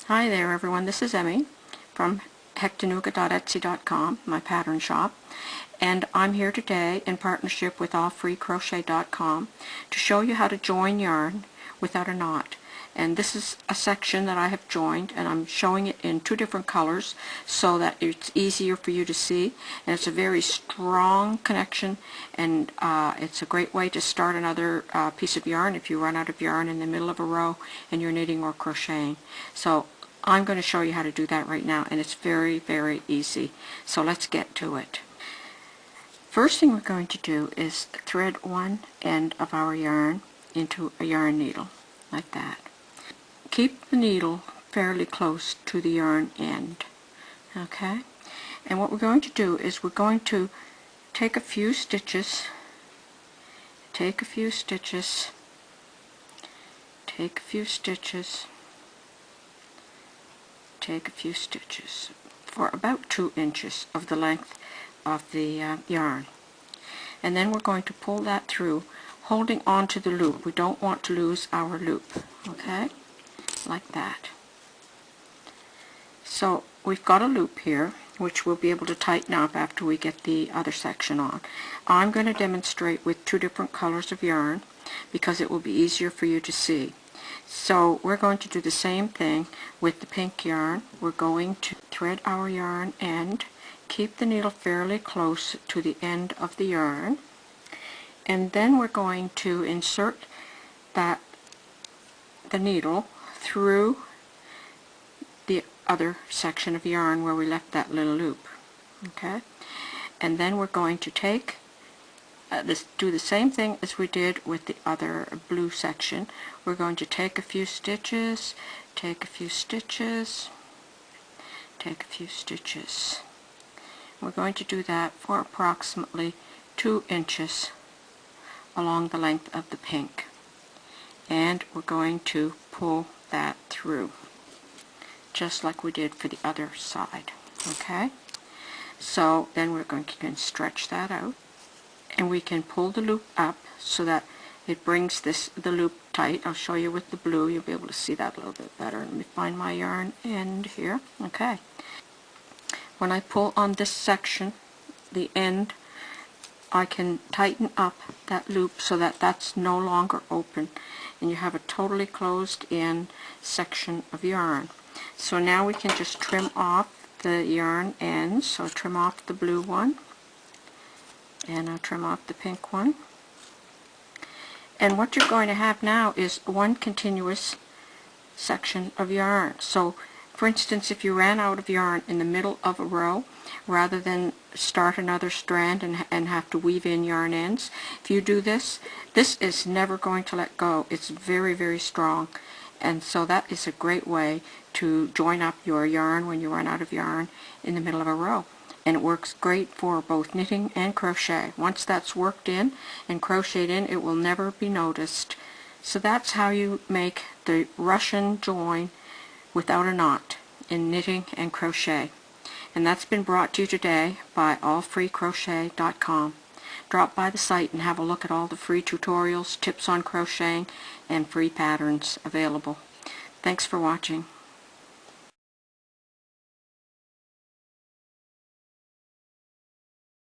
Hi there everyone, this is Emmy from hectanuga.etsy.com, my pattern shop, and I'm here today in partnership with allfreecrochet.com to show you how to join yarn without a knot. And this is a section that I have joined, and I'm showing it in two different colors so that it's easier for you to see, and it's a very strong connection, and it's a great way to start another piece of yarn if you run out of yarn in the middle of a row and you're knitting or crocheting. So I'm going to show you how to do that right now, and it's very, very easy. So let's get to it. First thing we're going to do is thread one end of our yarn into a yarn needle, like that. Keep the needle fairly close to the yarn end, okay? And what we're going to do is we're going to take a few stitches, take a few stitches for about 2 inches of the length of the yarn. And then we're going to pull that through, holding on to the loop. We don't want to lose our loop, okay? Like that. So we've got a loop here, which we'll be able to tighten up after we get the other section on. I'm going to demonstrate with two different colors of yarn because it will be easier for you to see. So we're going to do the same thing with the pink yarn. We're going to thread our yarn end, keep the needle fairly close to the end of the yarn, and then we're going to insert the needle through the other section of yarn where we left that little loop, okay? And then we're going to take do the same thing as we did with the other blue section. We're going to take a few stitches, take a few stitches, take a few stitches. We're going to do that for approximately 2 inches along the length of the pink, and we're going to pull that through just like we did for the other side, okay? So then we're going to stretch that out, and we can pull the loop up so that it brings the loop tight. I'll show you with the blue, you'll be able to see that a little bit better. Let me find my yarn end here. Okay. When I pull on this section, the end, I can tighten up that loop so that that's no longer open, and you have a totally closed in section of yarn. So now we can just trim off the yarn ends. So trim off the blue one, and I'll trim off the pink one. And what you're going to have now is one continuous section of yarn. So for instance, if you ran out of yarn in the middle of a row, rather than start another strand and have to weave in yarn ends, if you do this, this is never going to let go. It's very, very strong. And so that is a great way to join up your yarn when you run out of yarn in the middle of a row. And it works great for both knitting and crochet. Once that's worked in and crocheted in, it will never be noticed. So that's how you make the Russian join without a knot in knitting and crochet. And that's been brought to you today by allfreecrochet.com. Drop by the site and have a look at all the free tutorials, tips on crocheting, and free patterns available. Thanks for watching.